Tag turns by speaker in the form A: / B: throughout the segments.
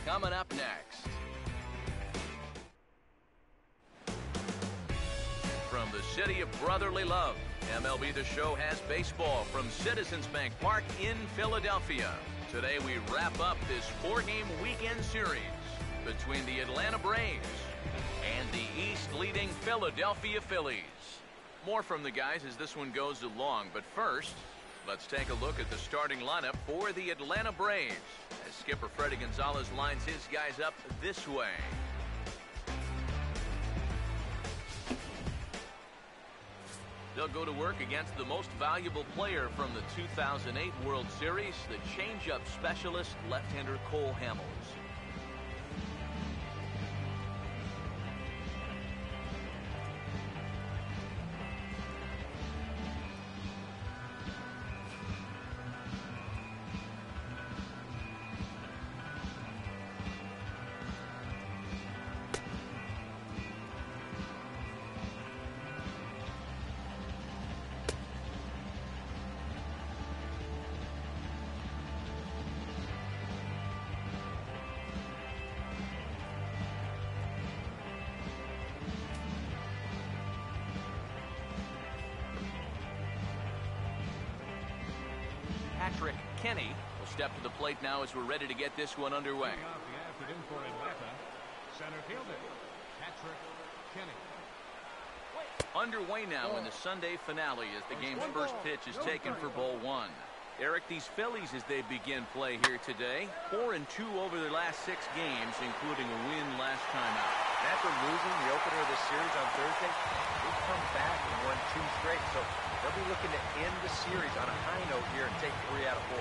A: Coming up next. From the city of brotherly love, MLB The Show has baseball from Citizens Bank Park in Philadelphia. Today we wrap up this 4-game weekend series between the Atlanta Braves and the East-leading Philadelphia Phillies. More from the guys as this one goes along, but first, let's take a look at the starting lineup for the Atlanta Braves as skipper Freddie Gonzalez lines his guys up this way. They'll go to work against the most valuable player from the 2008 World Series, the changeup specialist, left-hander Cole Hamels. Kenny will step to the plate now as we're ready to get this one underway.
B: Off the afternoon for Atlanta, center fielder Patrick Kenny.
A: Underway now in the Sunday finale as the game's first pitch is taken for ball one. Eric, these Phillies as they begin play here today, 4-2 over their last 6 games, including a win last time out.
C: After losing the opener of the series on Thursday, they've come back and won 2 straight. So they'll be looking to end the series on a high note here and take 3 out of 4.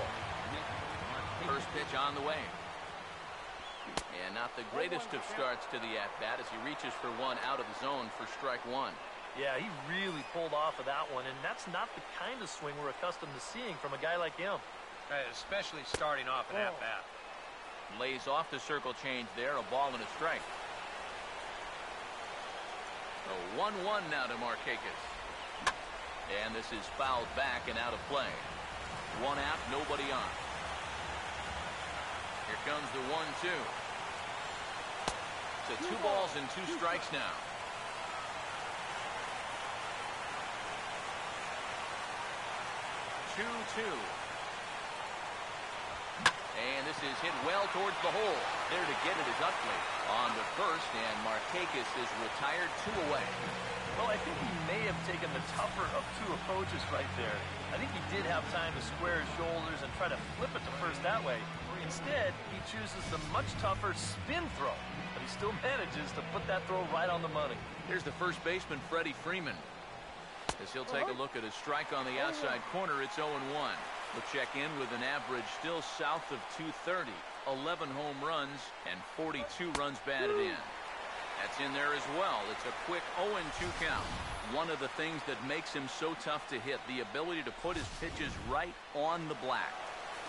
A: First pitch on the way. And not the greatest of starts to the at-bat as he reaches for one out of the zone for strike 1.
D: Yeah, he really pulled off of that one, and that's not the kind of swing we're accustomed to seeing from a guy like him.
C: Especially starting off an at-bat.
A: Lays off the circle change there, a ball and a strike. A 1-1 now to Markakis. And this is fouled back and out of play. 1 out, nobody on. Here comes the 1-2. So 2 balls and 2 strikes now. 2-2. And this is hit well towards the hole. There to get it is Utley on the first, and Markakis is retired 2 away.
D: Well, I think he may have taken the tougher of 2 approaches right there. I think he did have time to square his shoulders and try to flip it to first that way. Instead, he chooses the much tougher spin throw, but he still manages to put that throw right on the money.
A: Here's the first baseman, Freddie Freeman. As he'll take a look at a strike on the outside corner, it's 0-1. We'll check in with an average still south of 230, 11 home runs, and 42 runs batted in. That's in there as well. It's a quick 0-2 count. One of the things that makes him so tough to hit, the ability to put his pitches right on the black.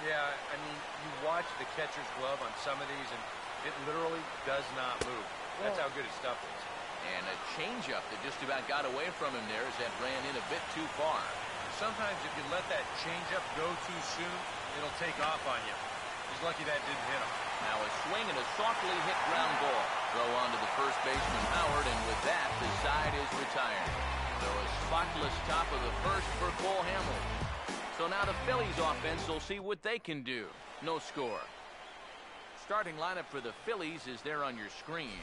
C: Yeah, I mean, you watch the catcher's glove on some of these, and it literally does not move. That's how good his stuff is.
A: And a changeup that just about got away from him there as that ran in a bit too far.
C: Sometimes if you let that changeup go too soon, it'll take off on you. He's lucky that didn't hit him.
A: Now a swing and a softly hit ground ball. Throw on to the first baseman, Howard, and with that, the side is retired. So a spotless top of the first for Cole Hamels. So now the Phillies offense will see what they can do. No score. Starting lineup for the Phillies is there on your screen.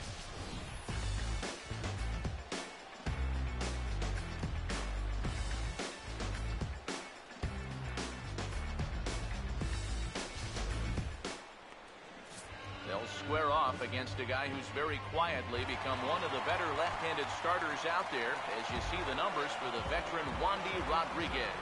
A: They'll square off against a guy who's very quietly become one of the better left-handed starters out there, as you see the numbers for the veteran Wandy Rodriguez.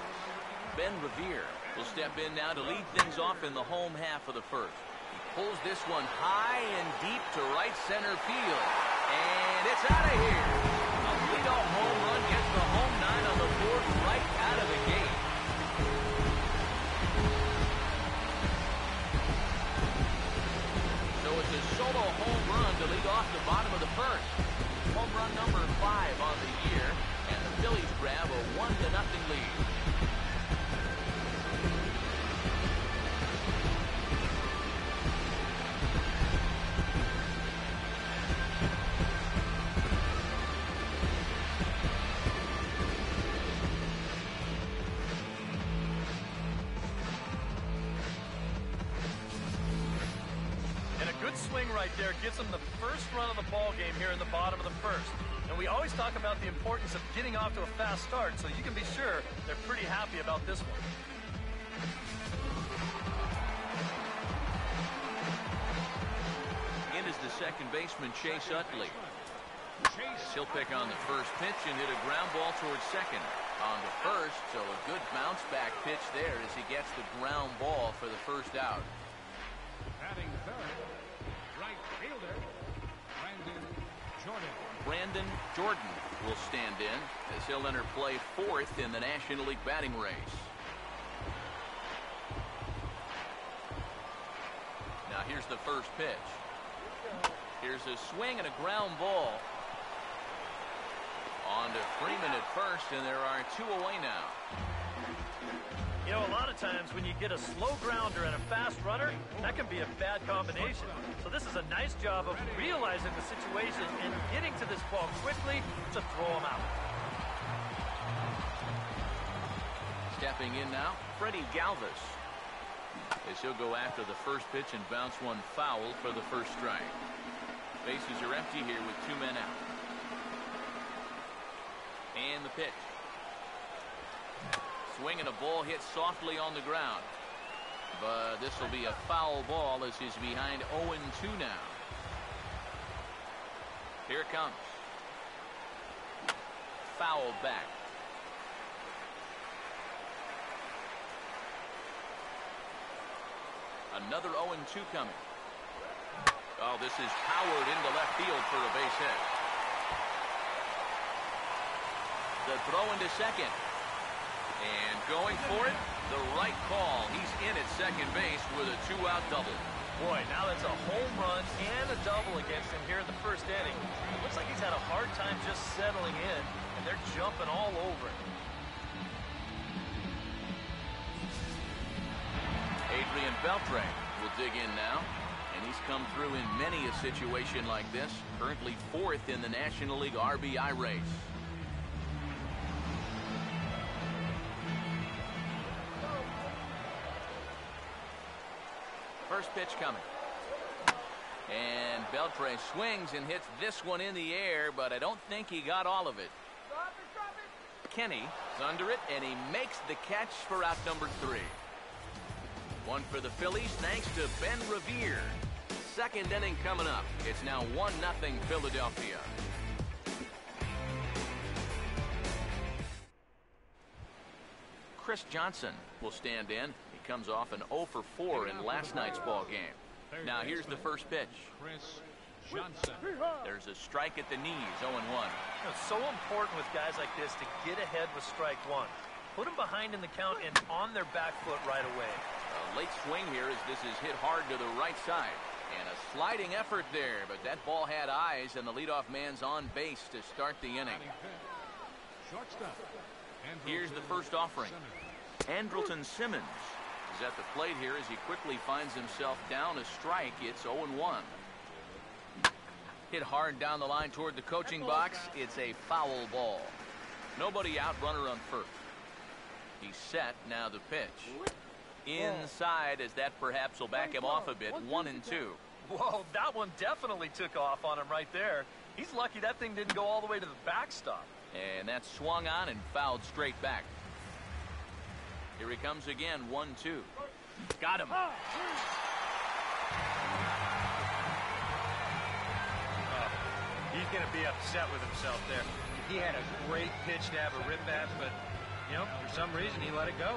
A: Ben Revere will step in now to lead things off in the home half of the first. He pulls this one high and deep to right center field. And it's out of here. A leadoff home run gets the home 9 on the board right out of the gate. So it's a solo home run to lead off the bottom of the first. Home run number 5 on the year, and the Phillies grab a 1-0 lead.
D: good swing right there gives them the first run of the ball game here in the bottom of the first. And we always talk about the importance of getting off to a fast start, so you can be sure they're pretty happy about this one.
A: In is the second baseman, Chase Utley. He'll pick on the first pitch and hit a ground ball towards second. On the first, so a good bounce back pitch there as he gets the ground ball for the first out.
B: Batting third, right fielder,
A: Brandon Jordan will stand in as he'll enter play fourth in the National League batting race. Now here's the first pitch. Here's a swing and a ground ball. On to Freeman at first, and there are two away now.
D: You know, a lot of times when you get a slow grounder and a fast runner, that can be a bad combination. So this is a nice job of realizing the situation and getting to this ball quickly to throw him out.
A: Stepping in now, Freddie Galvis. As he'll go after the first pitch and bounce one foul for the first strike. Bases are empty here with two men out. And the pitch. Swing and a ball hit softly on the ground. But this will be a foul ball as he's behind 0-2 now. Here it comes. Foul back. Another 0-2 coming. Oh, this is powered into left field for a base hit. The throw into second. And going for it, the right call. He's in at second base with a two-out double.
D: Boy, now that's a home run and a double against him here in the first inning. It looks like he's had a hard time just settling in, and they're jumping all over it.
A: Adrian Beltre will dig in now. And he's come through in many a situation like this. Currently fourth in the National League RBI race. First pitch coming. And Beltre swings and hits this one in the air, but I don't think he got all of it. Kenny is under it, and he makes the catch for out number 3. One for the Phillies thanks to Ben Revere. Second inning coming up. It's now 1-0 Philadelphia. Chris Johnson will stand in. He comes off an 0 for 4 in last night's ball game. Now here's the first pitch.
B: Chris Johnson.
A: There's a strike at the knees, 0-1.
D: It's so important with guys like this to get ahead with strike one. Put them behind in the count and on their back foot right away.
A: A late swing here as this is hit hard to the right side. And a sliding effort there, but that ball had eyes, and the leadoff man's on base to start the inning. Here's the first offering. Andrelton Simmons is at the plate here as he quickly finds himself down a strike. It's 0-1. Hit hard down the line toward the coaching box. It's a foul ball. Nobody out, runner on first. He's set, now the pitch. Inside, as that perhaps will back him off a bit. 1-2.
D: Whoa, that one definitely took off on him right there. He's lucky that thing didn't go all the way to the backstop.
A: And that swung on and fouled straight back. Here he comes again, 1-2. Got him.
C: He's going to be upset with himself there. He had a great pitch to have a rip at, but, you know, for some reason he let it go.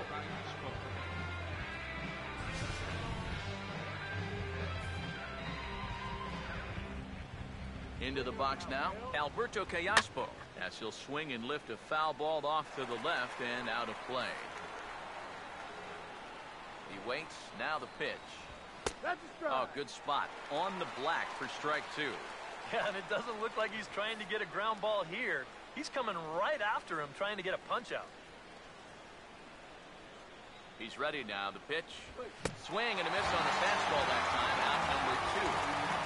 A: Into the box now, Alberto Callaspo, as he'll swing and lift a foul ball off to the left and out of play. He waits, now the pitch. Oh, good spot. On the black for strike 2.
D: Yeah, and it doesn't look like he's trying to get a ground ball here. He's coming right after him, trying to get a punch out.
A: He's ready now, the pitch. Swing and a miss on the fastball that time, out number 2.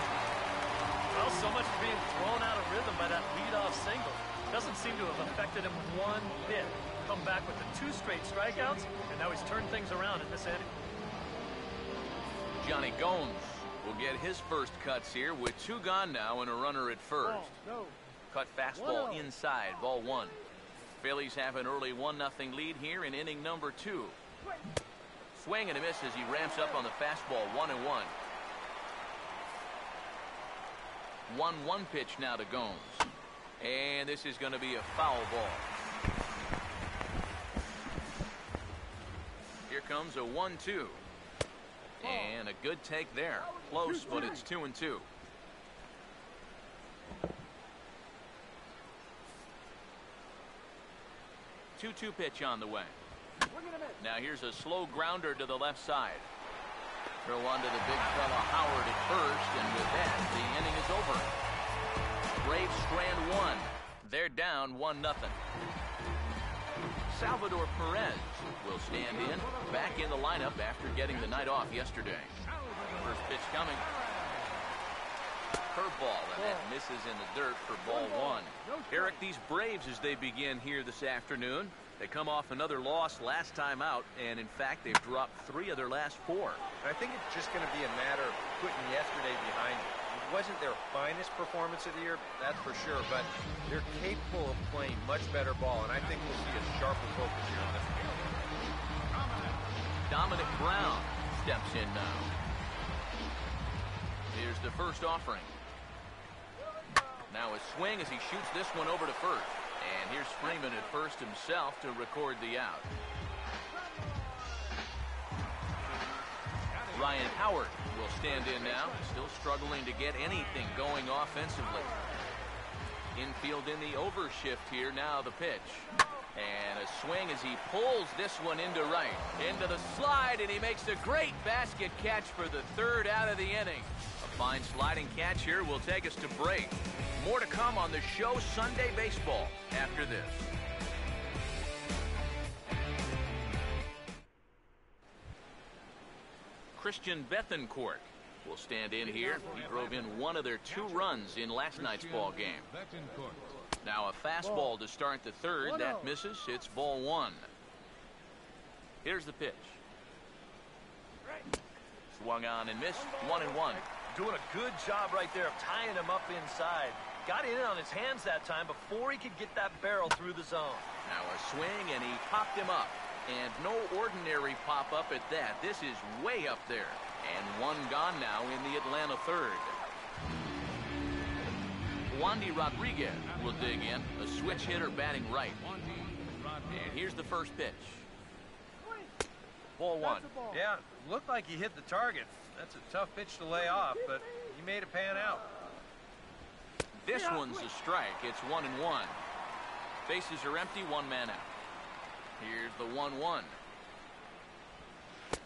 D: Well, so much for being thrown out of rhythm by that leadoff single. Doesn't seem to have affected him one bit. Come back with the 2 straight strikeouts, and now he's turned things around in this inning.
A: Johnny Gomes will get his first cuts here with 2 gone now and a runner at first. Cut fastball inside, ball 1. Phillies have an early 1-0 lead here in inning number 2. Swing and a miss as he ramps up on the fastball, 1-1. 1-1 pitch now to Gomes. And this is going to be a foul ball. Here comes a 1-2. And a good take there. Close, but it's 2-2. Two pitch on the way. Now here's a slow grounder to the left side. Throw on to the big fella Howard at first, and with that, the inning is over. Braves strand 1. They're down 1-0. Salvador Perez will stand in, back in the lineup after getting the night off yesterday. First pitch coming. Curveball, and that misses in the dirt for ball 1. Eric, these Braves, as they begin here this afternoon, they come off another loss last time out, and in fact, they've dropped 3 of their last 4.
C: I think it's just going to be a matter of putting yesterday behind it. It wasn't their finest performance of the year, that's for sure, but they're capable of playing much better ball, and I think we'll see a sharper focus here on this field.
A: Dominic Brown steps in now. Here's the first offering. Now a swing as he shoots this one over to first. And here's Freeman at first himself to record the out. Ryan Howard will stand in now, still struggling to get anything going offensively. Infield in the overshift here, now the pitch. And a swing as he pulls this one into right. Into the slide, and he makes a great basket catch for the 3rd out of the inning. A fine sliding catch here will take us to break. More to come on the show Sunday Baseball after this. Christian Bethancourt will stand in here. He drove in one of their 2 runs in last night's ball game. Now a fastball to start the 3rd. That misses. It's ball 1. Here's the pitch. Swung on and missed. 1-1.
D: Doing a good job right there of tying him up inside. Got in on his hands that time before he could get that barrel through the zone.
A: Now a swing, and he popped him up. And no ordinary pop-up at that. This is way up there. And 1 gone now in the Atlanta 3rd. Wandy Rodriguez will dig in. A switch hitter batting right. And here's the first pitch. Ball 1.
C: Yeah, looked like he hit the target. That's a tough pitch to lay off, but he made it pan out.
A: This one's a strike. It's 1-1. Bases are empty, 1 man out. Here's the 1-1.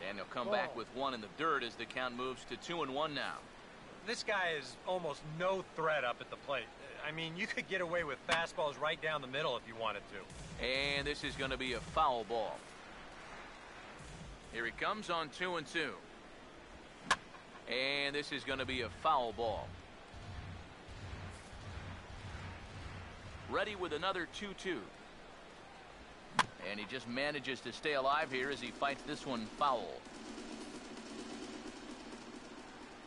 A: And he'll come back with 1 in the dirt as the count moves to 2-1 now.
C: This guy is almost no threat up at the plate. I mean, you could get away with fastballs right down the middle if you wanted to.
A: And this is going to be a foul ball. Here he comes on 2-2. And this is going to be a foul ball. Ready with another 2-2. And he just manages to stay alive here as he fights this one foul.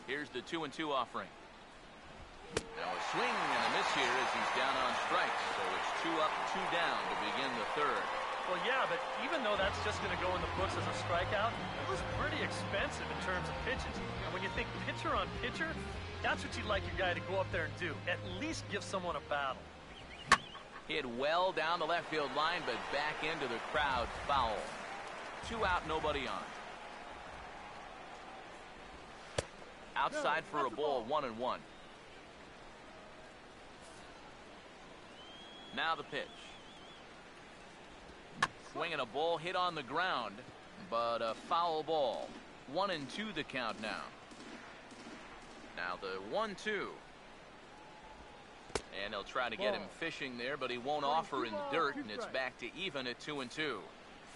A: Here's the 2-2 offering. Now a swing and a miss here as he's down on strikes. So it's 2 up, 2 down to begin the 3rd.
D: Well, yeah, but even though that's just going to go in the books as a strikeout, it was pretty expensive in terms of pitches. And when you think pitcher on pitcher, that's what you'd like your guy to go up there and do. At least give someone a battle.
A: Hit well down the left field line, but back into the crowd, foul. 2 out, nobody on. Outside for a ball, 1-1. Now the pitch. Swinging a ball hit on the ground, but a foul ball. 1-2 the count now. Now the 1-2. And he'll try to get him fishing there, but he won't offer in the dirt, and it's back to even at 2-2.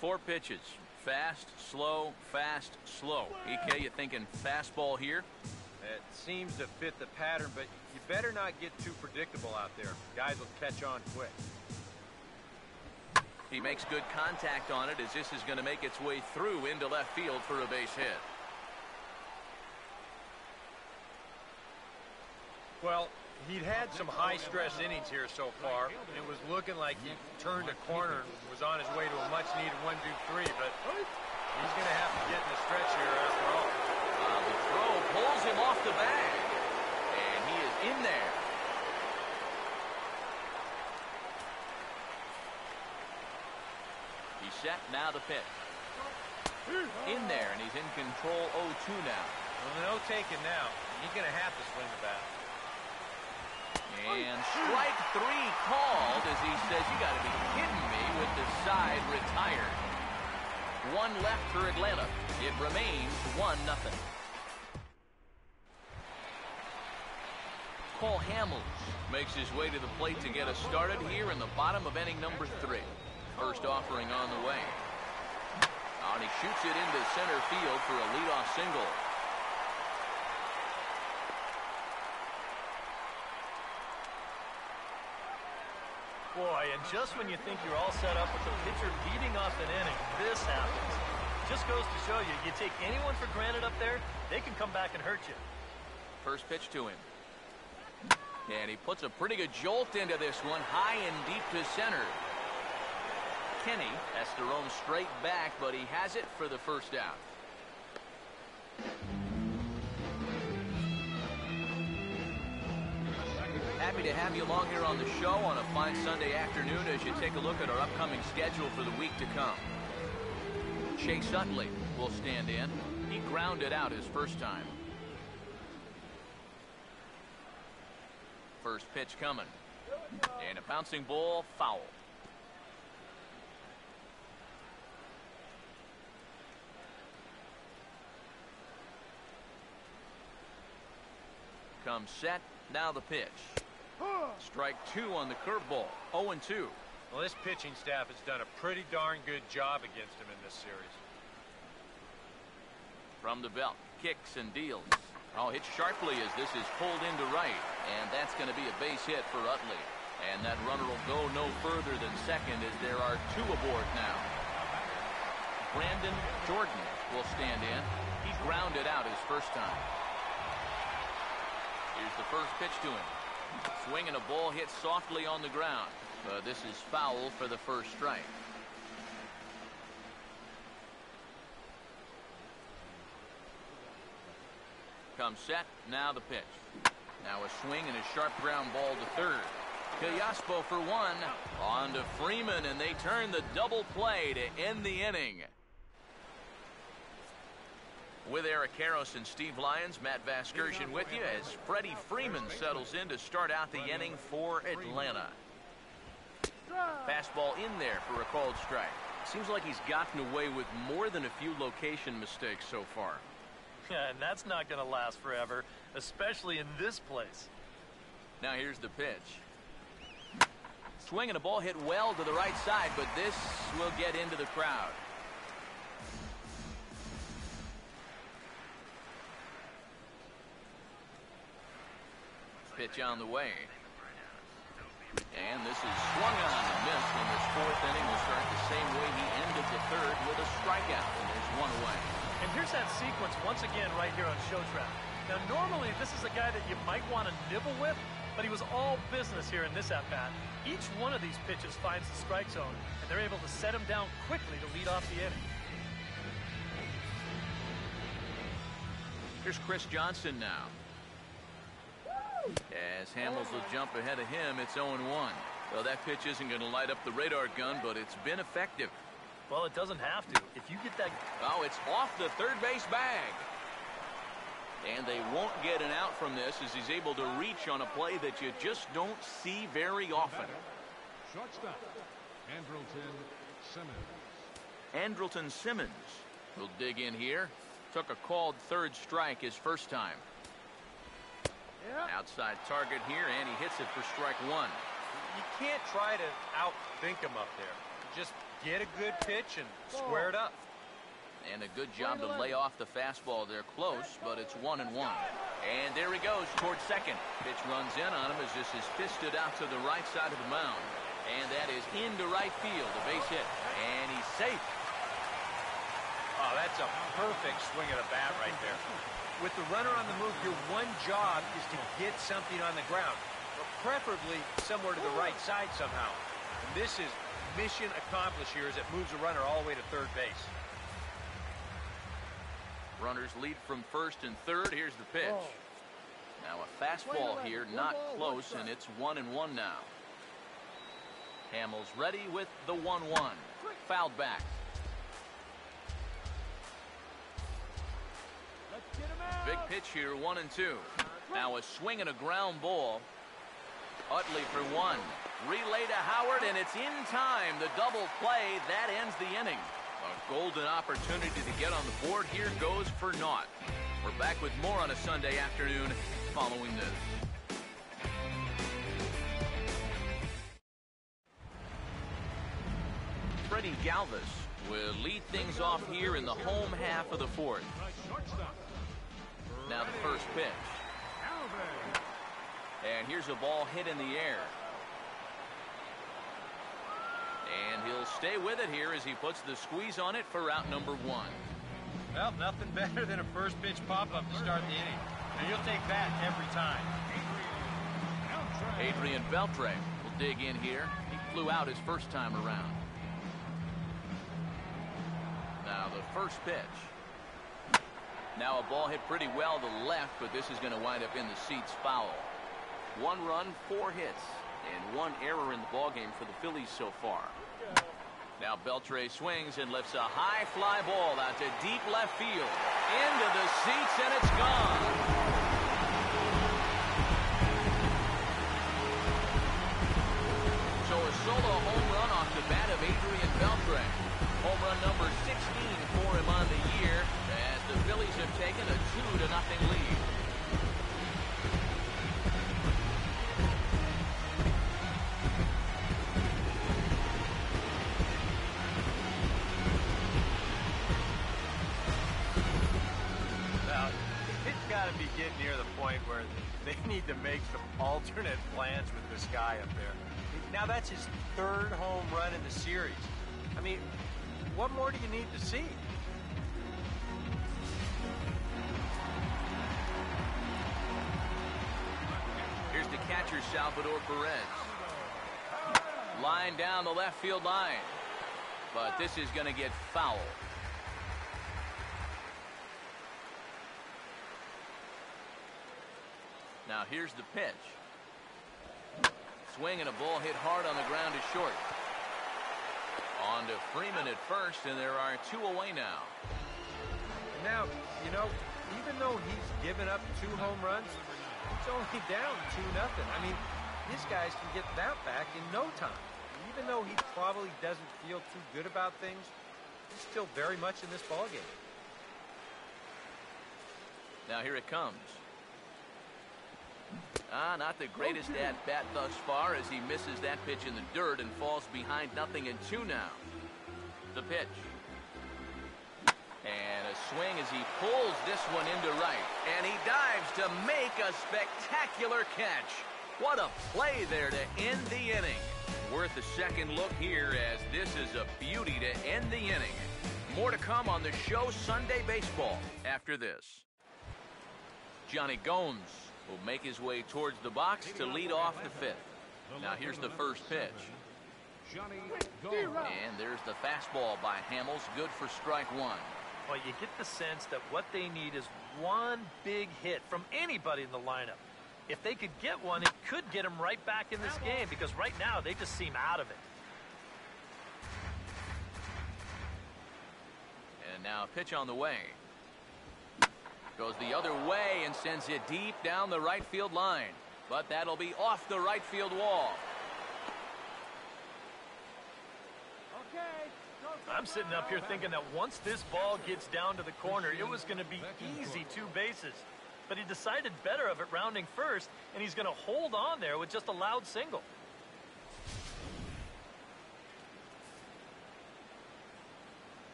A: 4 pitches. Fast, slow, fast, slow. EK, you thinking fastball here?
C: It seems to fit the pattern, but you better not get too predictable out there. Guys will catch on quick.
A: He makes good contact on it as this is going to make its way through into left field for a base hit.
C: Well, he'd had some high-stress innings here so far. It was looking like he turned a corner and was on his way to a much-needed 1-2-3, but he's going to have to get in the stretch here after all.
A: The throw pulls him off the bag, and he is in there. He's set, now the pitch. In there, and he's in control 0-2 now.
C: Well, no taking now. He's going to have to swing the bat.
A: And strike 3 called as he says, you got to be kidding me, with the side retired. 1 left for Atlanta. It remains 1-0. Cole Hamels makes his way to the plate to get us started here in the bottom of inning number 3. First offering on the way. And he shoots it into center field for a leadoff single.
D: Boy, and just when you think you're all set up with the pitcher leading off an inning, this happens. Just goes to show you, you take anyone for granted up there, they can come back and hurt you.
A: First pitch to him. And he puts a pretty good jolt into this one, high and deep to center. Kenny has to roam straight back, but he has it for the first out. Happy to have you along here on the show on a fine Sunday afternoon as you take a look at our upcoming schedule for the week to come. Chase Utley will stand in. He grounded out his first time. First pitch coming. And a bouncing ball, foul. Comes set, now the pitch. Strike 2 on the curveball, 0-2.
C: Well, this pitching staff has done a pretty darn good job against him in this series.
A: From the belt, kicks and deals. Oh, hit sharply as this is pulled into right. And that's going to be a base hit for Utley. And that runner will go no further than second as there are 2 aboard now. Brandon Jordan will stand in. He grounded out his first time. Here's the first pitch to him. Swing and a ball hit softly on the ground. This is foul for the first strike. Comes set, now the pitch. Now a swing and a sharp ground ball to third. Callaspo for 1. On to Freeman, and they turn the double play to end the inning. With Eric Karros and Steve Lyons, Matt Vasgersian with you as Freddie Freeman settles in to start out the inning for Atlanta. Fastball in there for a called strike. Seems like he's gotten away with more than a few location mistakes so far.
D: Yeah, and that's not going to last forever, especially in this place.
A: Now here's the pitch. Swing and a ball hit well to the right side, but this will get into the crowd. Pitch on the way. And this is swung on and missed, and this 4th inning will start the same way he ended the 3rd with a strikeout, and there's 1 away.
D: And here's that sequence once again right here on Showtrack. Now normally this is a guy that you might want to nibble with, but he was all business here in this at-bat. Each one of these pitches finds the strike zone, and they're able to set him down quickly to lead off the inning.
A: Here's Chris Johnson now. As Hamels will jump ahead of him, it's 0-1. Well, that pitch isn't going to light up the radar gun, but it's been effective.
D: Well, it doesn't have to. If you get that...
A: Oh, it's off the third base bag. And they won't get an out from this as he's able to reach on a play that you just don't see very often.
B: Shortstop,
A: Andrelton Simmons will dig in here. Took a called 3rd strike his first time. Outside target here, and he hits it for strike 1.
C: You can't try to outthink him up there. Just get a good pitch and square it up.
A: And a good job to lay off the fastball there. Close, but it's 1-1. And there he goes towards second. Pitch runs in on him as this is fisted out to the right side of the mound. And that is into right field, a base hit. And he's safe.
C: Oh, that's a perfect swing of the bat right there. With the runner on the move, your one job is to get something on the ground, but preferably somewhere to the right side somehow. And this is mission accomplished here as it moves the runner all the way to third base.
A: Runners lead from first and third. Here's the pitch. Now a fastball here, not close, and it's 1-1 now. Hamels ready with the 1-1. Fouled back. Big pitch here, 1-2. Now a swing and a ground ball. Utley for one. Relay to Howard, and it's in time. The double play, that ends the inning. A golden opportunity to get on the board here goes for naught. We're back with more on a Sunday afternoon following this. Freddie Galvis will lead things off here in the home half of the fourth. Now the first pitch. And here's a ball hit in the air. And he'll stay with it here as he puts the squeeze on it for out number one.
C: Well, nothing better than a first pitch pop-up to start the inning. And you'll take that every time.
A: Adrian Beltre will dig in here. He flew out his first time around. Now the first pitch. Now a ball hit pretty well to the left, but this is going to wind up in the seats foul. 1 run, 4 hits, and 1 error in the ballgame for the Phillies so far. Now Beltre swings and lifts a high fly ball out to deep left field. Into the seats, and it's gone. So a solo home run off the bat of Adrian Beltre. Home run number 16 for him on the year as the Phillies have taken a 2-0 lead.
C: Now, it's got to be getting near the point where they need to make some alternate plans with this guy up there. Now, that's his 3rd home run in the series. I mean, what more do you need to see?
A: Here's the catcher, Salvador Perez. Line down the left field line. But this is going to get foul. Now here's the pitch. Swing and a ball hit hard on the ground to short. On to Freeman at first, and there are 2 away now.
C: Now, you know, even though he's given up 2 home runs, he's only down 2-0. I mean, these guys can get that back in no time. Even though he probably doesn't feel too good about things, he's still very much in this ballgame.
A: Now here it comes. Not the greatest at-bat thus far as he misses that pitch in the dirt and falls behind 0-2 now. The pitch. And a swing as he pulls this one into right. And he dives to make a spectacular catch. What a play there to end the inning. Worth a second look here as this is a beauty to end the inning. More to come on the show Sunday Baseball after this. Johnny Gomes will make his way towards the box to lead off the 5th. Now here's the first pitch. And there's the fastball by Hamels, good for strike 1.
D: Well, you get the sense that what they need is one big hit from anybody in the lineup. If they could get one, it could get them right back in this game because right now they just seem out of it.
A: And now a pitch on the way. Goes the other way and sends it deep down the right field line. But that'll be off the right field wall.
D: I'm sitting up here thinking that once this ball gets down to the corner, it was going to be easy 2 bases. But he decided better of it rounding first, and he's going to hold on there with just a loud single.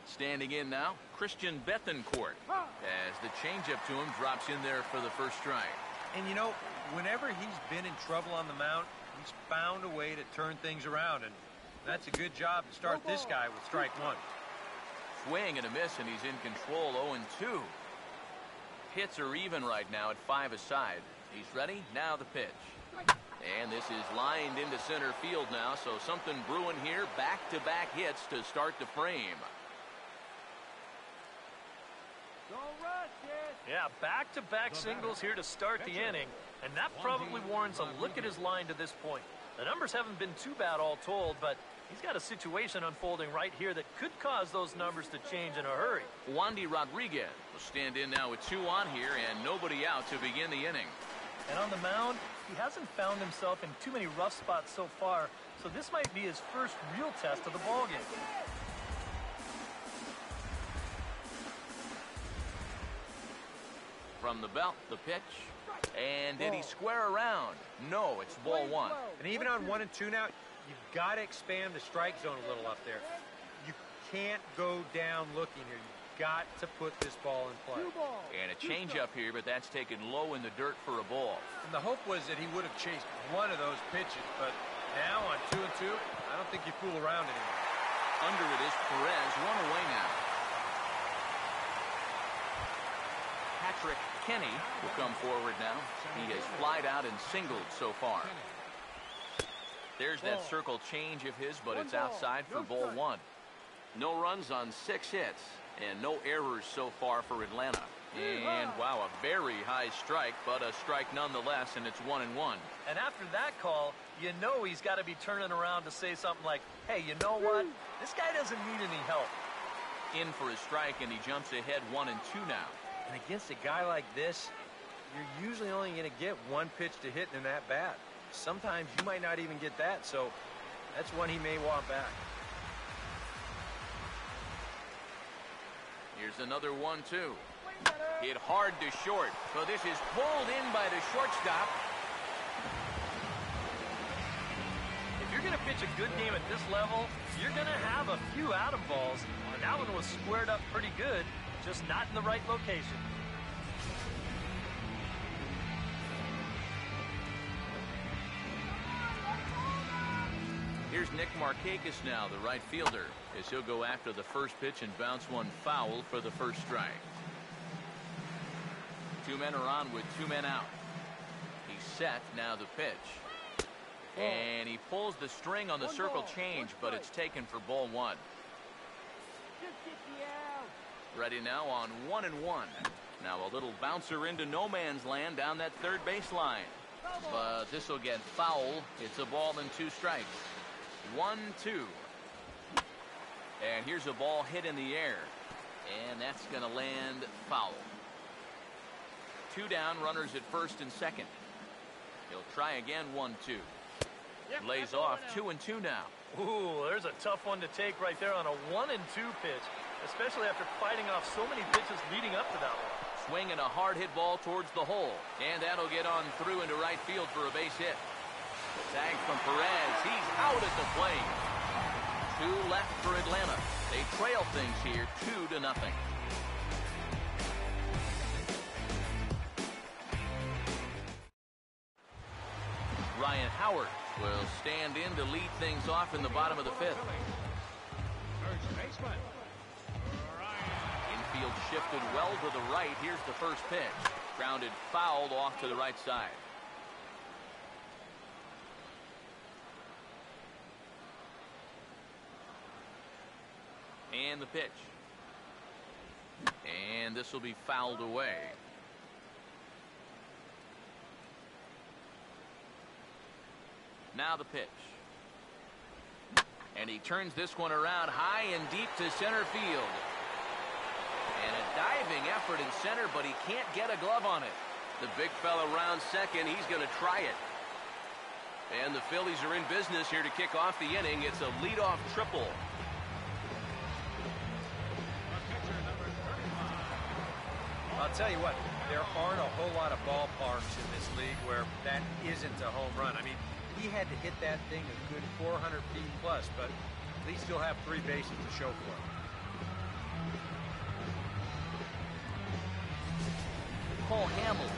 A: Standing in now, Christian Bethancourt, as the changeup to him drops in there for the first strike.
C: And you know, whenever he's been in trouble on the mound, he's found a way to turn things around, and that's a good job to start this guy with strike 1.
A: swing and a miss, and he's in control. 0-2. Hits are even right now at 5 aside. He's ready. Now the pitch. And this is lined into center field now, so something brewing here. Back-to-back hits to start the frame.
D: Yeah, back-to-back singles here to start the inning, and that probably warrants a look at his line to this point. The numbers haven't been too bad all told, but he's got a situation unfolding right here that could cause those numbers to change in a hurry.
A: Wandy Rodriguez will stand in now with 2 on here and nobody out to begin the inning.
D: And on the mound, he hasn't found himself in too many rough spots so far, so this might be his first real test of the ballgame.
A: From the belt, the pitch. And did he square around? No, it's ball 1.
C: And even on 1 and 2 now, you've got to expand the strike zone a little up there. You can't go down looking here. You've got to put this ball in play.
A: And a changeup here, but that's taken low in the dirt for a ball.
C: And the hope was that he would have chased one of those pitches, but now on 2 and 2, I don't think you fool around anymore.
A: Under it is Perez, 1 away now. Patrick Kenny will come forward now. He has flied out and singled so far. There's that circle change of his, but it's outside for ball 1. No runs on 6 hits and no errors so far for Atlanta. And wow, a very high strike, but a strike nonetheless, and it's 1-1.
D: And after that call, you know he's got to be turning around to say something like, hey, you know what? This guy doesn't need any help.
A: In for a strike, and he jumps ahead 1-2 now.
C: And against a guy like this, you're usually only going to get 1 pitch to hit in that bat. Sometimes you might not even get that, so that's one he may want back.
A: Here's another 1-2. Hit hard to short, so this is pulled in by the shortstop.
D: If you're going to pitch a good game at this level, you're going to have a few atom balls, and that one was squared up pretty good, just not in the right location.
A: Here's Nick Markakis now, the right fielder, as he'll go after the first pitch and bounce one foul for the first strike. 2 men are on with 2 men out. He's set, now the pitch. And he pulls the string on the circle change, but it's taken for ball 1. Ready now on 1-1. Now a little bouncer into no man's land down that third baseline. But this will get foul. It's a ball and 2 strikes. 1-2. And here's a ball hit in the air. And that's going to land foul. 2 down, runners at first and second. He'll try again, 1-2. Lays off 2-2 now.
D: Ooh, there's a tough one to take right there on a 1-2 pitch, especially after fighting off so many pitches leading up to that one.
A: Swinging a hard hit ball towards the hole. And that'll get on through into right field for a base hit. Tag from Perez. He's out at the plate. 2 left for Atlanta. They trail things here 2-0. Ryan Howard will stand in to lead things off in the bottom of the 5th.
B: First baseman, Ryan.
A: Infield shifted well to the right. Here's the first pitch. Grounded fouled off to the right side. And the pitch. And this will be fouled away. Now the pitch. And he turns this one around high and deep to center field. And a diving effort in center, but he can't get a glove on it. The big fella round second. He's going to try it. And the Phillies are in business here to kick off the inning. It's a leadoff triple.
C: I'll tell you what, there aren't a whole lot of ballparks in this league where that isn't a home run. I mean, he had to hit that thing a good 400 feet plus, but at least he'll have 3 bases to show for it.
A: Cole Hamels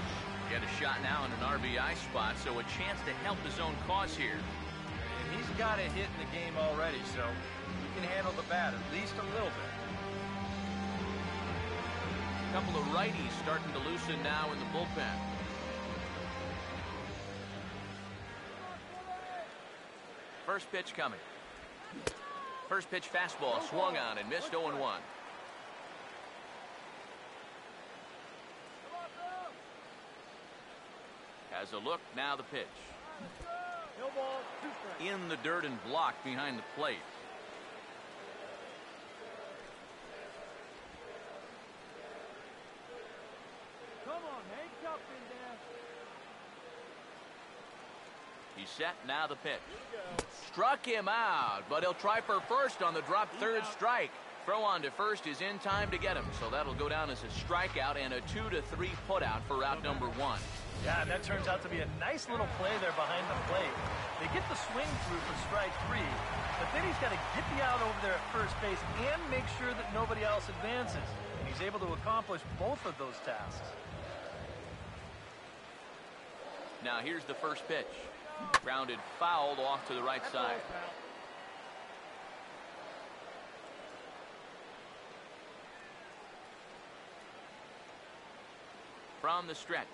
A: get a shot now in an RBI spot, so a chance to help his own cause here.
C: And he's got a hit in the game already, so he can handle the bat at least a little bit.
A: A couple of righties starting to loosen now in the bullpen. First pitch coming. First pitch fastball swung on and missed 0-1. Has a look, now the pitch. In the dirt and blocked behind the plate.
E: Come on, handcuff in there.
A: He's set, now the pitch. Struck him out, but he'll try for first on the drop third strike. Throw on to first is in time to get him, so that'll go down as a strikeout and a 2-3 putout for out number 1.
D: Yeah, and that turns out to be a nice little play there behind the plate. They get the swing through for strike 3, but then he's got to get the out over there at first base and make sure that nobody else advances. And he's able to accomplish both of those tasks.
A: Now here's the first pitch. Grounded fouled off to the right side. From the stretch.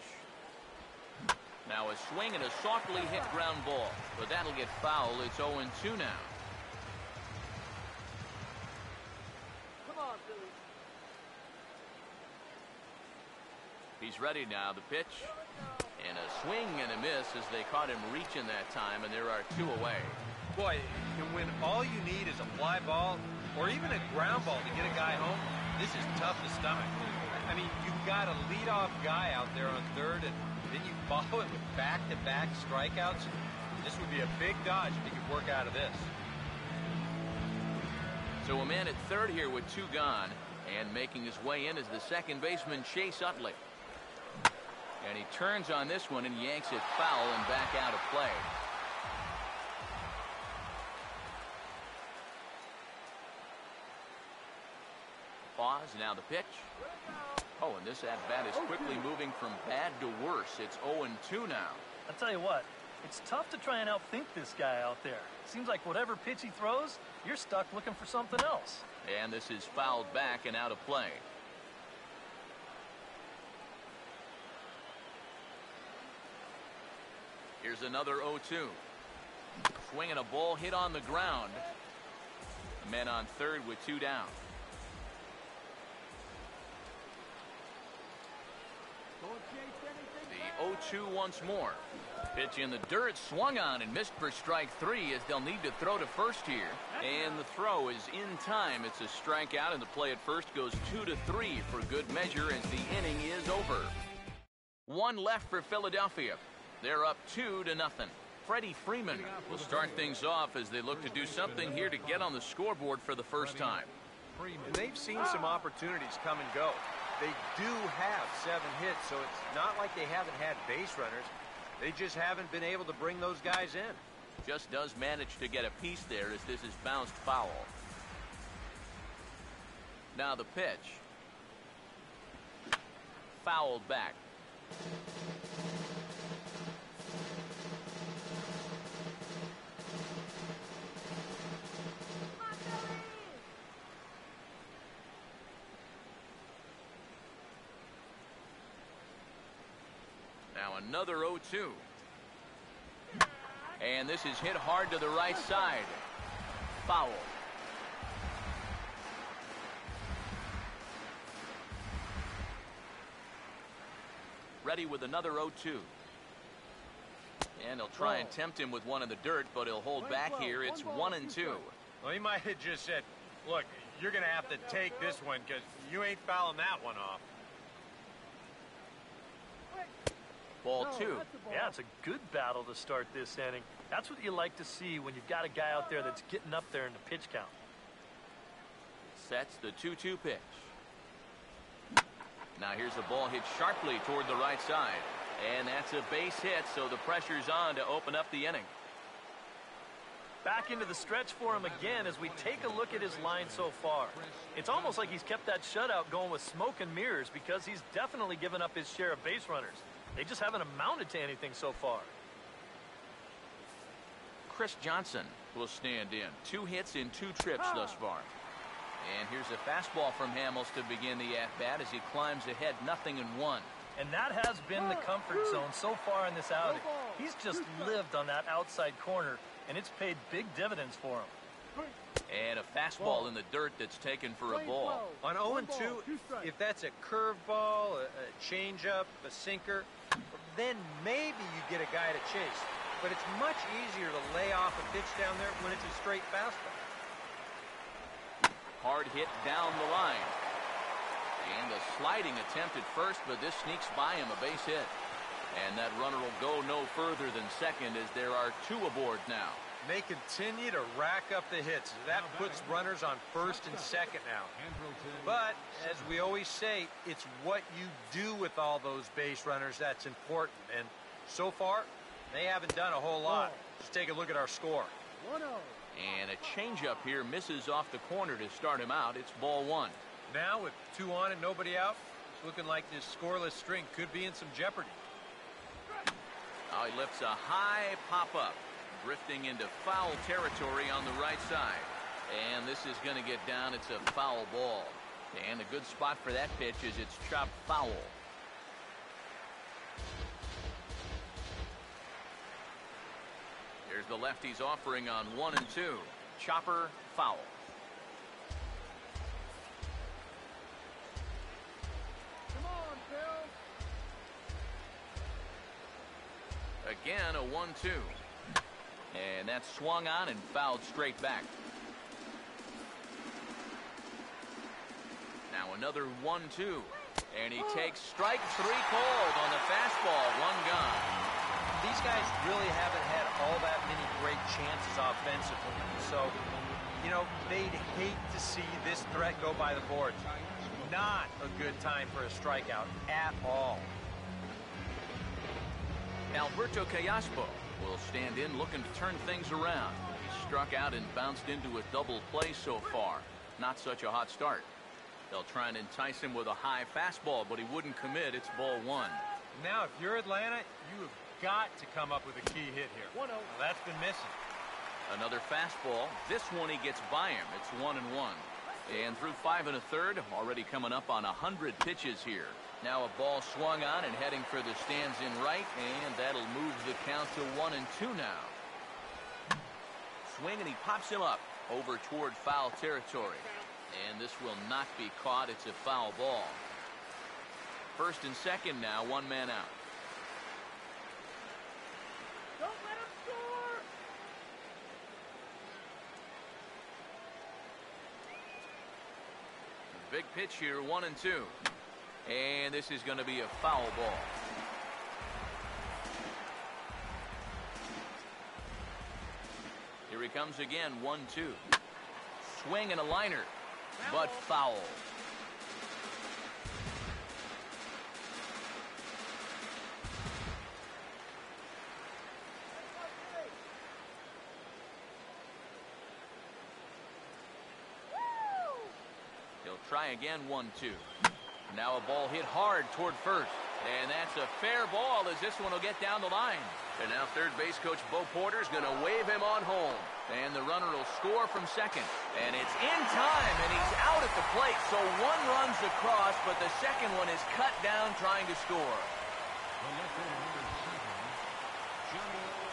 A: Now a swing and a softly hit ground ball, but that'll get foul. It's 0-2 now.
E: Come on, Phillies.
A: He's ready now. The pitch. And a swing and a miss as they caught him reaching that time, and there are 2 away.
C: Boy, and when all you need is a fly ball or even a ground ball to get a guy home, this is tough to stomach. I mean, you've got a leadoff guy out there on third, and then you follow it with back-to-back strikeouts. This would be a big dodge if he could work out of this.
A: So a man at third here with 2 gone, and making his way in is the second baseman, Chase Utley. And he turns on this one and yanks it foul and back out of play. Pause, now the pitch. Oh, and this at-bat is quickly moving from bad to worse. It's 0-2 now.
D: I'll tell you what, it's tough to try and outthink this guy out there. Seems like whatever pitch he throws, you're stuck looking for something else.
A: And this is fouled back and out of play. Here's another 0-2. Swinging a ball hit on the ground. Men on third with 2 down. The 0-2 once more. Pitch in the dirt, swung on and missed for strike 3 as they'll need to throw to first here. And the throw is in time. It's a strikeout, and the play at first goes 2-3 for good measure as the inning is over. 1 left for Philadelphia. They're up 2-0. Freddie Freeman will start things off as they look to do something here to get on the scoreboard for the first time.
C: And they've seen some opportunities come and go. They do have 7 hits, so it's not like they haven't had base runners. They just haven't been able to bring those guys in.
A: Just does manage to get a piece there as this is bounced foul. Now the pitch. Fouled back. Now another 0-2. And this is hit hard to the right side. Foul. Ready with another 0-2. And he'll try and tempt him with one in the dirt, but he'll hold back here. It's 1-2.
C: Well, he might have just said, look, you're going to have to take this one because you ain't fouling that one off.
A: Ball 2.
D: Yeah, it's a good battle to start this inning. That's what you like to see when you've got a guy out there that's getting up there in the pitch count.
A: Sets the 2-2 pitch. Now here's the ball hit sharply toward the right side. And that's a base hit, so the pressure's on to open up the inning.
D: Back into the stretch for him again as we take a look at his line so far. It's almost like he's kept that shutout going with smoke and mirrors because he's definitely given up his share of base runners. They just haven't amounted to anything so far.
A: Chris Johnson will stand in. 2 hits in 2 trips thus far. And here's a fastball from Hamels to begin the at-bat as he climbs ahead 0-1.
D: And that has been the comfort zone so far in this outing. He's just lived on that outside corner, and it's paid big dividends for him.
A: And a fastball in the dirt that's taken for a ball.
C: On 0-2, if that's a curveball, a changeup, a sinker, then maybe you get a guy to chase. But it's much easier to lay off a pitch down there when it's a straight fastball.
A: Hard hit down the line. And a sliding attempt at first, but this sneaks by him, a base hit. And that runner will go no further than second as there are 2 aboard now.
C: They continue to rack up the hits. That puts runners on first and second now. But, as we always say, it's what you do with all those base runners that's important. And so far, they haven't done a whole lot. Just take a look at our score.
E: 1-0.
A: And a changeup here misses off the corner to start him out. It's ball 1.
C: Now, with 2 on and nobody out, it's looking like this scoreless string could be in some jeopardy.
A: Now he lifts a high pop-up, drifting into foul territory on the right side. And this is going to get down. It's a foul ball. And a good spot for that pitch is it's chopped foul. Here's the lefty's offering on 1 and 2. Chopper, foul.
E: Come on, Phil.
A: Again, a 1-2. And that's swung on and fouled straight back. Now another 1-2. And he takes strike 3 called on the fastball. 1 gone.
C: These guys really haven't had all that many great chances offensively. So, you know, they'd hate to see this threat go by the boards. Not a good time for a strikeout at all.
A: Alberto Callaspo will stand in looking to turn things around. He struck out and bounced into a double play so far. Not such a hot start. They'll try and entice him with a high fastball, but he wouldn't commit. It's ball 1.
C: Now, if you're Atlanta, you have got to come up with a key hit here.
E: 1-0.
C: Well, that's been missing.
A: Another fastball. This one he gets by him. It's 1-1. And through 5 1/3, already coming up on 100 pitches here. Now a ball swung on and heading for the stands in right, and that'll move the count to 1-2 now. Swing, and he pops him up over toward foul territory. And this will not be caught. It's a foul ball. First and second now, 1 man out.
E: Don't let him score.
A: Big pitch here, 1-2. And this is going to be a foul ball. Here he comes again, 1-2. Swing and a liner, but foul. He'll try again, 1-2. Now a ball hit hard toward first. And that's a fair ball as this one will get down the line. And now third base coach Bo Porter's going to wave him on home. And the runner will score from second. And it's in time, and he's out at the plate. So 1 runs across, but the second one is cut down trying to score.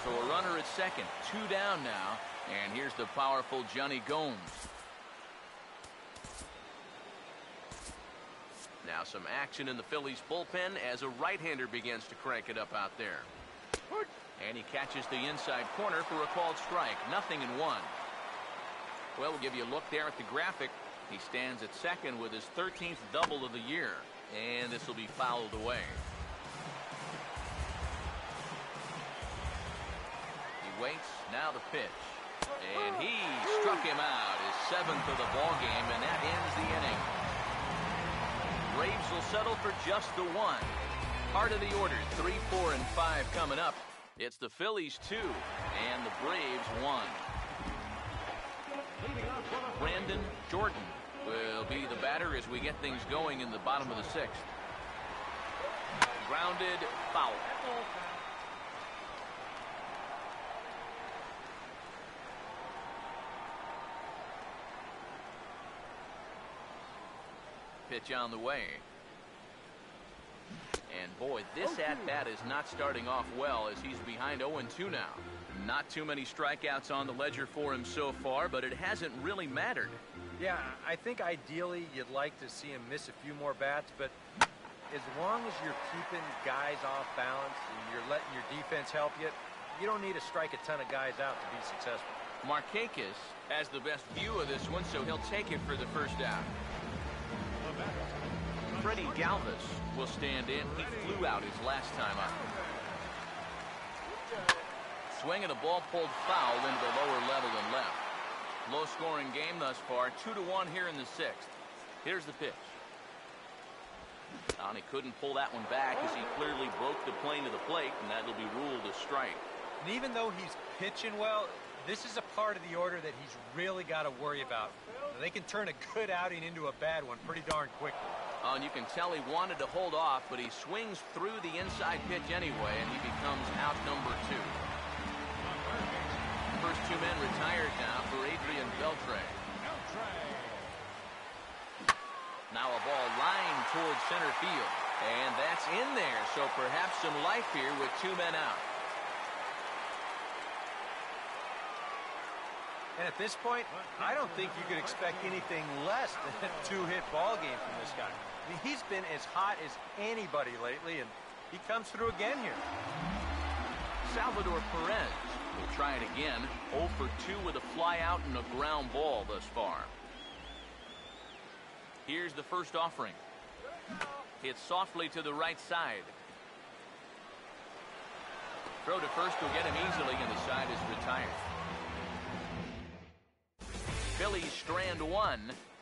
A: So a runner at second, 2 down now. And here's the powerful Johnny Gomes. Now some action in the Phillies bullpen as a right-hander begins to crank it up out there. And he catches the inside corner for a called strike. 0-1. Well, we'll give you a look there at the graphic. He stands at second with his 13th double of the year. And this will be fouled away. He waits. Now the pitch. And he struck him out. His 7th of the ball game, and that ends the inning. Braves will settle for just the 1. Part of the order, 3, 4, and 5 coming up. It's the Phillies 2 and the Braves 1. Brandon Jordan will be the batter as we get things going in the bottom of the 6th. Grounded, foul. Pitch on the way. And boy, this at-bat is not starting off well as he's behind 0-2 now. Not too many strikeouts on the ledger for him so far, but it hasn't really mattered.
C: Yeah, I think ideally you'd like to see him miss a few more bats, but as long as you're keeping guys off balance and you're letting your defense help you, you don't need to strike a ton of guys out to be successful.
A: Markakis has the best view of this one, so he'll take it for the first out. Freddie Galvis will stand in. He flew out his last time up. Swing and a ball pulled foul into the lower level and left. Low-scoring game thus far, 2-1 here in the sixth. Here's the pitch. And he couldn't pull that one back as he clearly broke the plane to the plate, and that'll be ruled a strike.
C: And even though he's pitching well, this is a part of the order that he's really got to worry about. They can turn a good outing into a bad one pretty darn quickly.
A: Oh, and you can tell he wanted to hold off, but he swings through the inside pitch anyway, and he becomes out number 2. First 2 men retired now for Adrian Beltre. Now a ball lined towards center field, and that's in there, so perhaps some life here with 2 men out.
C: And at this point, I don't think you could expect anything less than a 2-hit ball game from this guy. I mean, he's been as hot as anybody lately, and he comes through again here.
A: Salvador Perez will try it again. 0 for 2 with a fly out and a ground ball thus far. Here's the first offering. Hit softly to the right side. Throw to first will get him easily, and the side is retired. Phillies strand 1.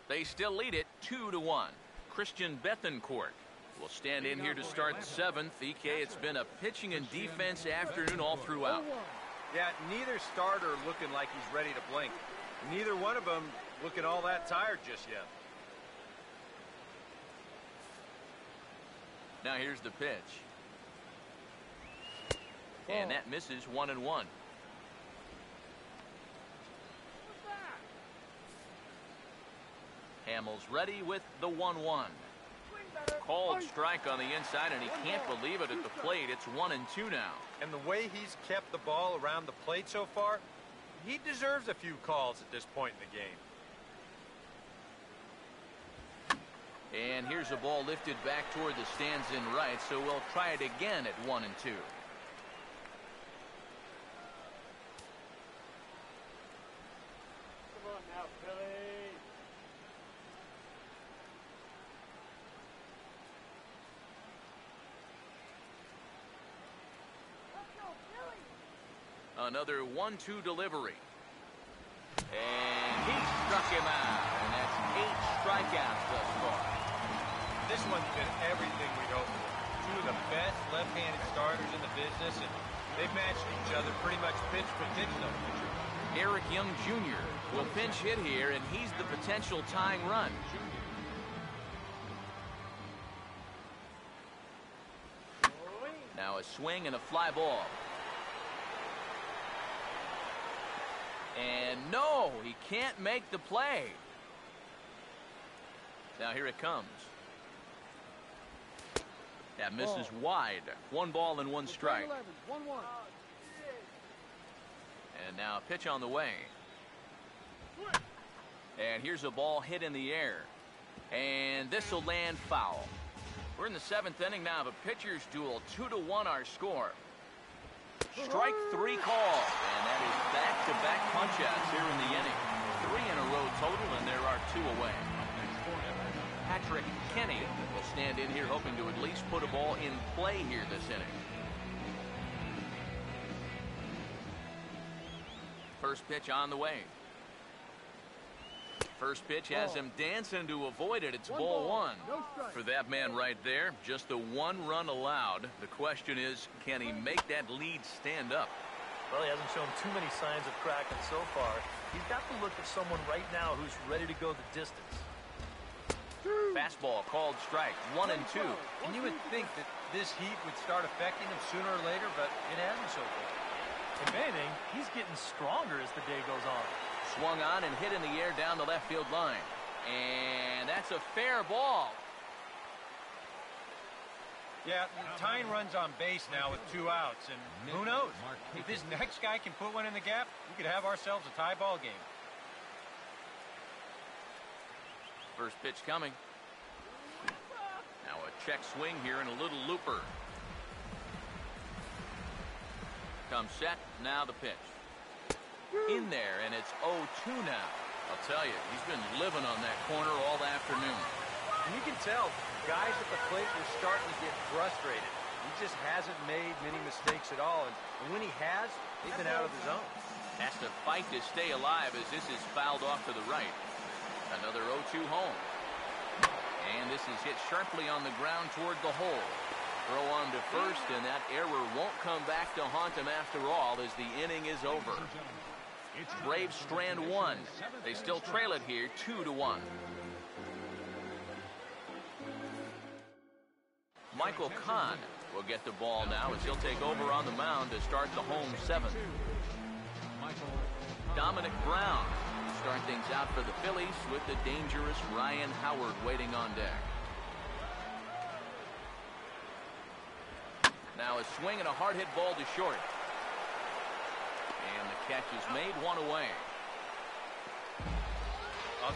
A: They still lead it 2-1. Christian Bethancourt will stand in here to start the 7th. EK, it's been a pitching and defense afternoon all throughout.
C: Yeah, neither starter looking like he's ready to blink. Neither one of them looking all that tired just yet.
A: Now here's the pitch. And that misses 1-1. Hamels ready with the 1-1. Called strike on the inside, and he can't believe it at the plate. It's 1-2 now.
C: And the way he's kept the ball around the plate so far, he deserves a few calls at this point in the game.
A: And here's a ball lifted back toward the stands in right, so we'll try it again at 1-2.
E: Come on now, Philly.
A: Another 1-2 delivery. And he struck him out. And that's 8 strikeouts thus far.
C: This one's been everything we'd hoped for. 2 of the best left-handed starters in the business, and they've matched each other pretty much pitch for pitch, though.
A: Eric Young Jr. will pinch hit here, and he's the potential tying run. Now a swing and a fly ball. And no, he can't make the play. Now here it comes. That misses wide. 1 ball and 1 strike.
E: 1-1.
A: And now a pitch on the way. And here's a ball hit in the air. And this will land foul. We're in the 7th inning now of a pitcher's duel. 2-1 our score. Strike 3 call. And that is back-to-back punch-outs here in the inning. 3 in a row total, and there are 2 away. Patrick Kenny will stand in here hoping to at least put a ball in play here this inning. First pitch on the way. First pitch has him dancing to avoid it. It's ball 1. For that man right there, just the 1 run allowed. The question is, can he make that lead stand up?
D: Well, he hasn't shown too many signs of cracking so far. He's got to look at someone right now who's ready to go the distance.
A: Fastball called strike. 1-2.
C: And you would think that this heat would start affecting him sooner or later, but it hasn't so far.
D: If anything, he's getting stronger as the day goes on.
A: Swung on and hit in the air down the left field line. And that's a fair ball.
C: Yeah, tying runs on base now with 2 outs, and who knows? If this next guy can put one in the gap, we could have ourselves a tie ball game.
A: First pitch coming. Now a check swing here and a little looper. Comes set, now the pitch. In there, and it's 0-2 now. I'll tell you, he's been living on that corner all afternoon.
C: And you can tell, guys at the plate are starting to get frustrated. He just hasn't made many mistakes at all, and when he has, they've been out of the zone.
A: Has to fight to stay alive as this is fouled off to the right. Another 0-2 home. And this is hit sharply on the ground toward the hole. Throw on to first, and that error won't come back to haunt him after all as the inning is over. Braves strand one. They still trail it here 2-1. Michael Kahn will get the ball now as he'll take over on the mound to start the home 7th. Dominic Brown will start things out for the Phillies with the dangerous Ryan Howard waiting on deck. Now a swing and a hard hit ball to short. And the catch is made, 1 away.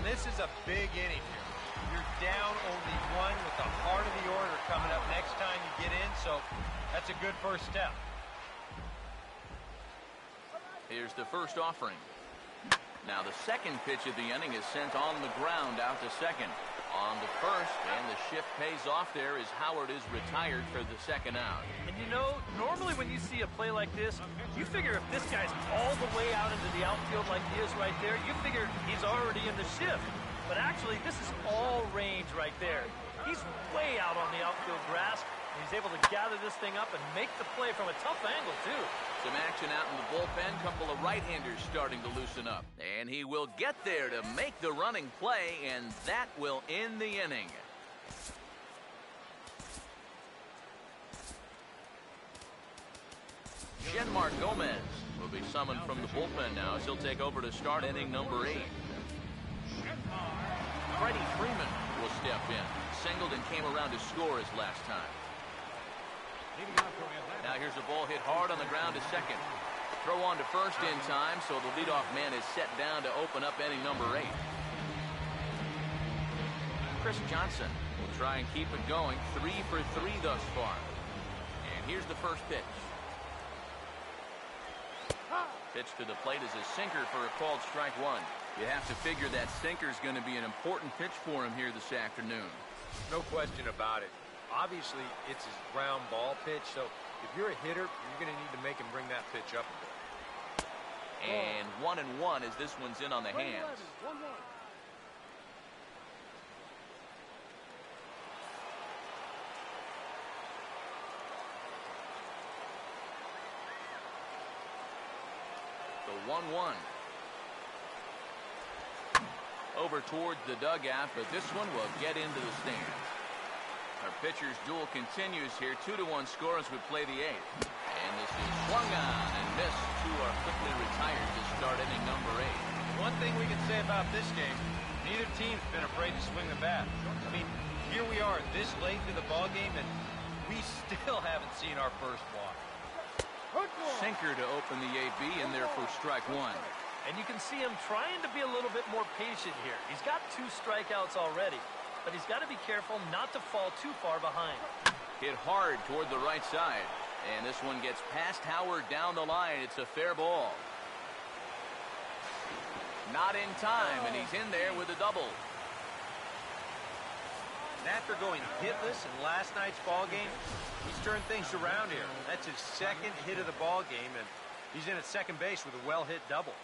C: This is a big inning here. You're down only 1 with the heart of the order coming up next time you get in, so that's a good first step.
A: Here's the first offering. Now the second pitch of the inning is sent on the ground out to second. On the first, and the shift pays off there as Howard is retired for the second out.
D: And you know, normally when you see a play like this, you figure if this guy's all the way out into the outfield like he is right there, you figure he's already in the shift. But actually, this is all range right there. He's way out on the outfield grass, and he's able to gather this thing up and make the play from a tough angle, too.
A: Some action out in the bullpen. Couple of right-handers starting to loosen up. And he will get there to make the running play, and that will end the inning. Genmar Gomez will be summoned from the bullpen now as he'll take over to start inning number 8. Freddie Freeman will step in. Singled and came around to score his last time. Now here's a ball hit hard on the ground to second. Throw on to first in time, so the leadoff man is set down to open up inning number 8. Chris Johnson will try and keep it going. 3 for 3 thus far. And here's the first pitch. Pitch to the plate is a sinker for a called strike 1. You have to figure that sinker is going to be an important pitch for him here this afternoon.
C: No question about it. Obviously, it's his ground ball pitch, so if you're a hitter, you're going to need to make him bring that pitch up a bit.
A: And 1-1 as this one's in on the hands.
E: 1-1.
A: The 1-1. Over towards the dugout, but this one will get into the stands. Our pitcher's duel continues here. 2-1 score as we play the 8th. And this is swung on and missed. 2 are quickly retired to start inning number 8.
C: One thing we can say about this game, neither team's been afraid to swing the bat. I mean, here we are this late to the ball game, and we still haven't seen our first walk.
A: Sinker to open the AB in there for strike 1.
D: And you can see him trying to be a little bit more patient here. He's got 2 strikeouts already, but he's got to be careful not to fall too far behind.
A: Hit hard toward the right side. And this one gets past Howard down the line. It's a fair ball. Not in time, and he's in there with a double.
C: And after going hitless in last night's ball game, he's turned things around here. That's his second hit of the ball game, and he's in at second base with a well-hit double.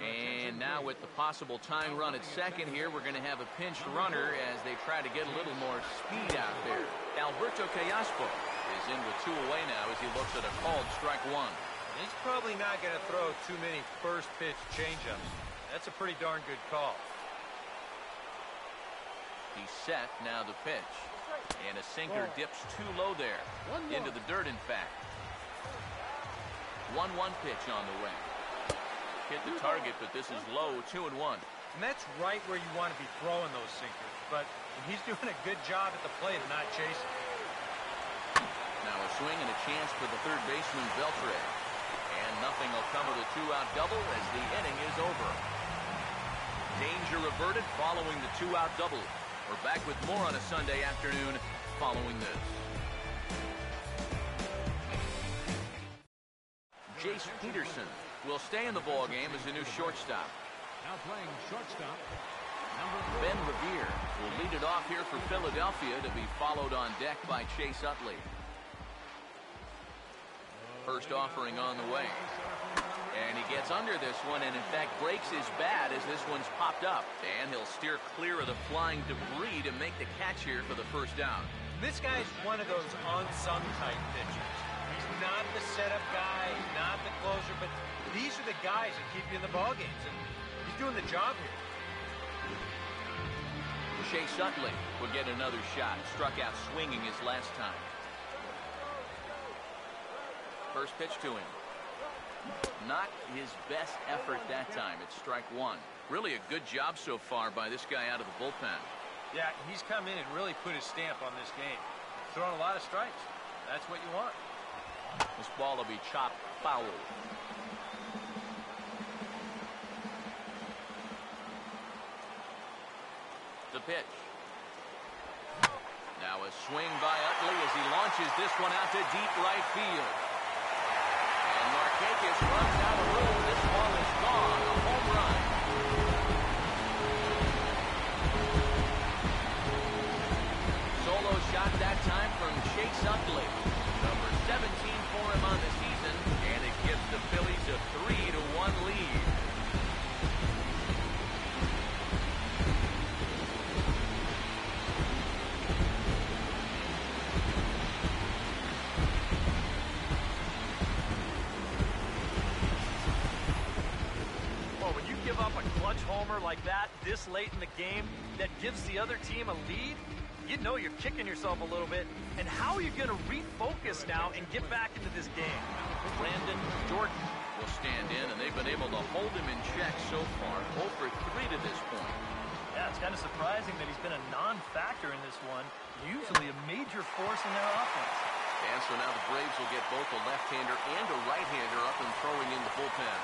A: And now with the possible tying run at second here, we're going to have a pinched runner as they try to get a little more speed out there. Alberto Callaspo is in with 2 away now as he looks at a called strike 1.
C: He's probably not going to throw too many first-pitch changeups. That's a pretty darn good call.
A: He's set, now the pitch. And a sinker dips too low there. Into the dirt, in fact. 1-1 pitch on the way. Hit the target, but this is low, 2-1.
C: And that's right where you want to be throwing those sinkers. But he's doing a good job at the plate of not chasing.
A: Now a swing and a chance for the third baseman, Beltre. And nothing will come of the two-out double as the inning is over. Danger averted following the two-out double. We're back with more on a Sunday afternoon following this. Jace Peterson will stay in the ballgame as a new shortstop.
B: Now playing shortstop,
A: Ben Revere will lead it off here for Philadelphia to be followed on deck by Chase Utley. First offering on the way. And he gets under this one and in fact breaks his bat as this one's popped up. And he'll steer clear of the flying debris to make the catch here for the first down.
C: This guy's one of those unsung type pitchers. He's not the setup guy, not the closer, but these are the guys that keep you in the ball games, and he's doing the job here.
A: Chase Utley will get another shot. Struck out swinging his last time. First pitch to him. Not his best effort that time. It's strike one. Really a good job so far by this guy out of the bullpen.
C: Yeah, he's come in and really put his stamp on this game. Throwing a lot of strikes. That's what you want.
A: This ball will be chopped foul. The pitch. Now a swing by Utley as he launches this one out to deep right field. And Markakis runs out of room. This ball is gone. A home run. Solo shot that time from Chase Utley. Number 17 for him on the season. And it gives the Phillies a 3-1 lead.
D: Homer like that this late in the game that gives the other team a lead, you know you're kicking yourself a little bit. And how are you going to refocus now and get back into this game?
A: Brandon Jordan will stand in, and they've been able to hold him in check so far. 0 for 3 to this point.
D: Yeah, it's kind of surprising that he's been a non-factor in this one. Usually a major force in their offense.
A: And so now the Braves will get both a left-hander and a right-hander up and throwing in the bullpen.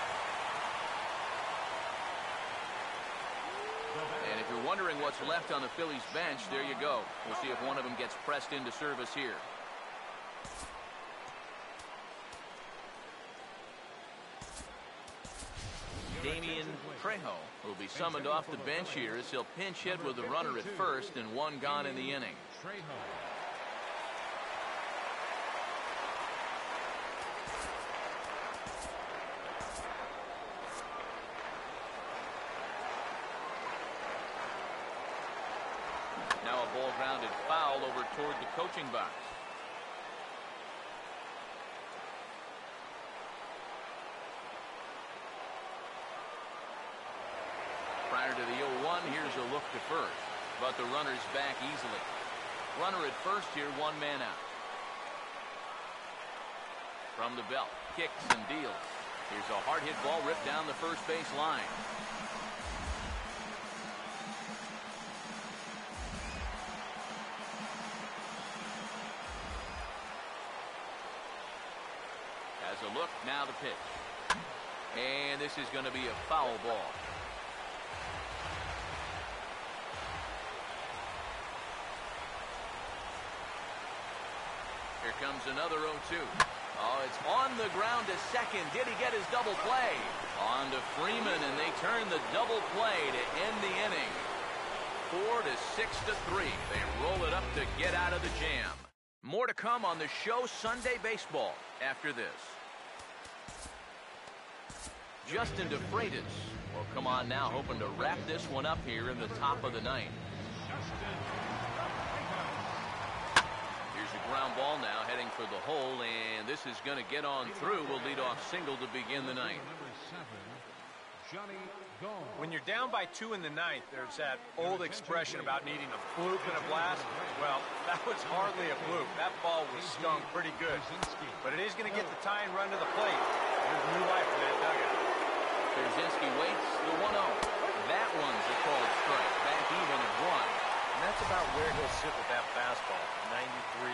A: And if you're wondering what's left on the Phillies bench, there you go. We'll see if one of them gets pressed into service here. Damian Trejo will be summoned off the bench here as he'll pinch hit with the runner at first and one gone in the inning. Now a ball grounded foul over toward the coaching box. Prior to the 0-1, here's a look to first. But the runner's back easily. Runner at first here, one man out. From the belt, kicks and deals. Here's a hard hit ball ripped down the first base line. A look, now the pitch. And this is going to be a foul ball. Here comes another 0-2. Oh, it's on the ground to second. Did he get his double play? On to Freeman, and they turn the double play to end the inning. 4 to 6 to 3. They roll it up to get out of the jam. More to come on the show Sunday Baseball after this. Justin DeFreitas will come on now, hoping to wrap this one up here in the top of the ninth. Here's a ground ball now heading for the hole, and this is going to get on through. Will lead off single to begin the ninth.
C: When you're down by 2 in the ninth, there's that old expression about needing a fluke and a blast. Well, that was hardly a fluke. That ball was stung pretty good. But it is going to get the tying run to the plate. There's new life in that dugout.
A: Brzezinski waits the 1-0. That one's a called strike. Back even at 1.
C: And that's about where he'll sit with that fastball. 93,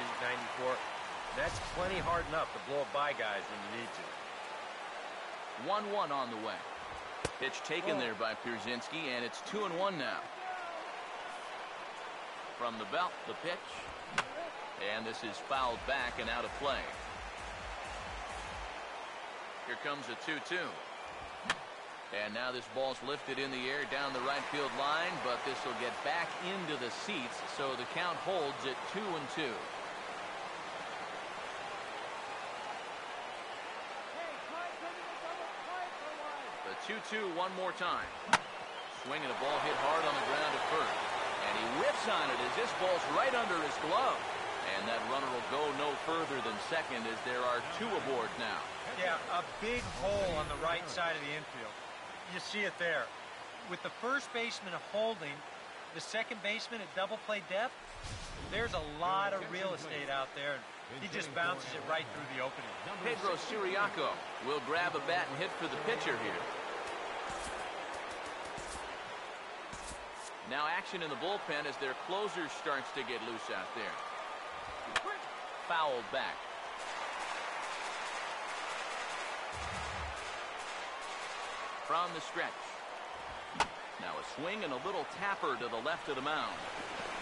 C: 94. That's plenty hard enough to blow it by guys when you need to.
A: 1-1 on the way. Pitch taken there by Pierzynski, and it's 2-1 now. From the belt, the pitch. And this is fouled back and out of play. Here comes a 2-2. And now this ball's lifted in the air down the right field line, but this will get back into the seats, so the count holds at 2-2. The 2-2 one more time. Swinging a ball hit hard on the ground at first. And he whips on it as this ball's right under his glove. And that runner will go no further than second as there are 2 aboard now.
C: Yeah, a big hole on the right side of the infield. You see it there. With the first baseman holding, the second baseman at double play depth, there's a lot of real estate out there. He just bounces it right through the opening.
A: Pedro Siriaco will grab a bat and hit for the pitcher here. Now action in the bullpen as their closer starts to get loose out there. Fouled back. From the stretch. Now a swing and a little tapper to the left of the mound.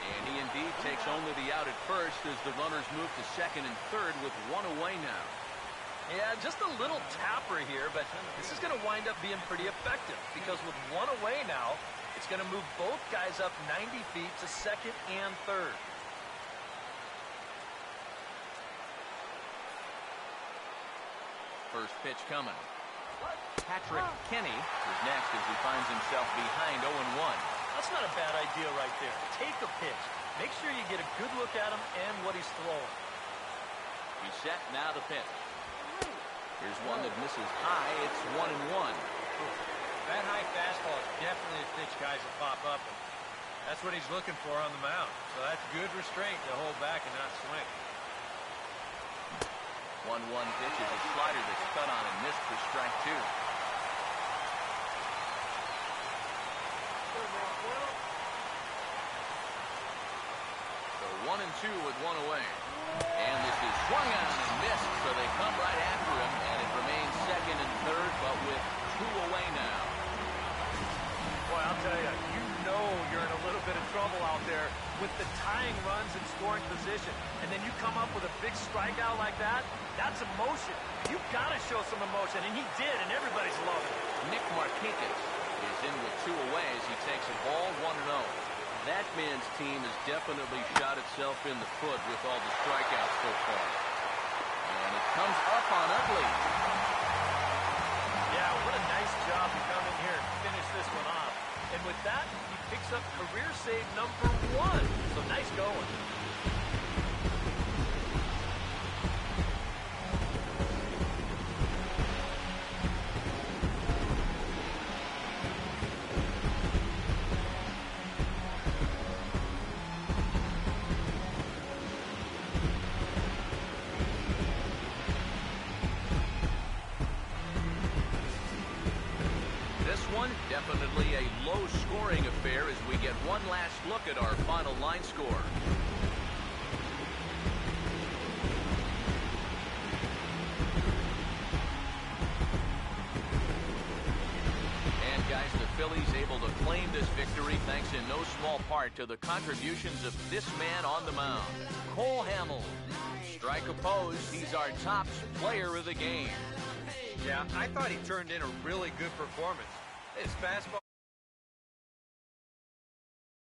A: And he indeed takes only the out at first as the runners move to second and third with 1 away now.
D: Yeah, just a little tapper here, but this is going to wind up being pretty effective because with 1 away now, it's going to move both guys up 90 feet to second and third.
A: First pitch coming. Patrick Kenny is next as he finds himself behind 0-1.
D: That's not a bad idea right there. Take a pitch. Make sure you get a good look at him and what he's throwing.
A: He's set, now the pitch. Here's one that misses high. It's 1-1.
C: That high fastball is definitely a pitch guys will pop up. And that's what he's looking for on the mound. So that's good restraint to hold back and not swing.
A: 1-1 pitch is a slider that's cut on and missed for strike 2. So 1-2 with 1 away. And this is swung on and missed, so they come right after him, and it remains second and third, but with 2 away now.
D: Boy, I'll tell you, you know you're in a little bit of trouble out there with the tying runs in scoring position. And then you come up with a big strikeout like that, that's emotion. You've got to show some emotion, and he did, and everybody's loving it.
A: Nick Markakis is in with 2 away as he takes a ball 1-0. That man's team has definitely shot itself in the foot with all the strikeouts so far. And it comes up on Utley.
D: Yeah, what a nice job to come in here and finish this one off. And with that, he picks up career save number 1. So nice going.
A: Definitely a low-scoring affair as we get one last look at our final line score. And guys, the Phillies able to claim this victory thanks in no small part to the contributions of this man on the mound, Cole Hamels. Strike opposed, he's our top player of the game.
C: Yeah, I thought he turned in a really good performance. His fastball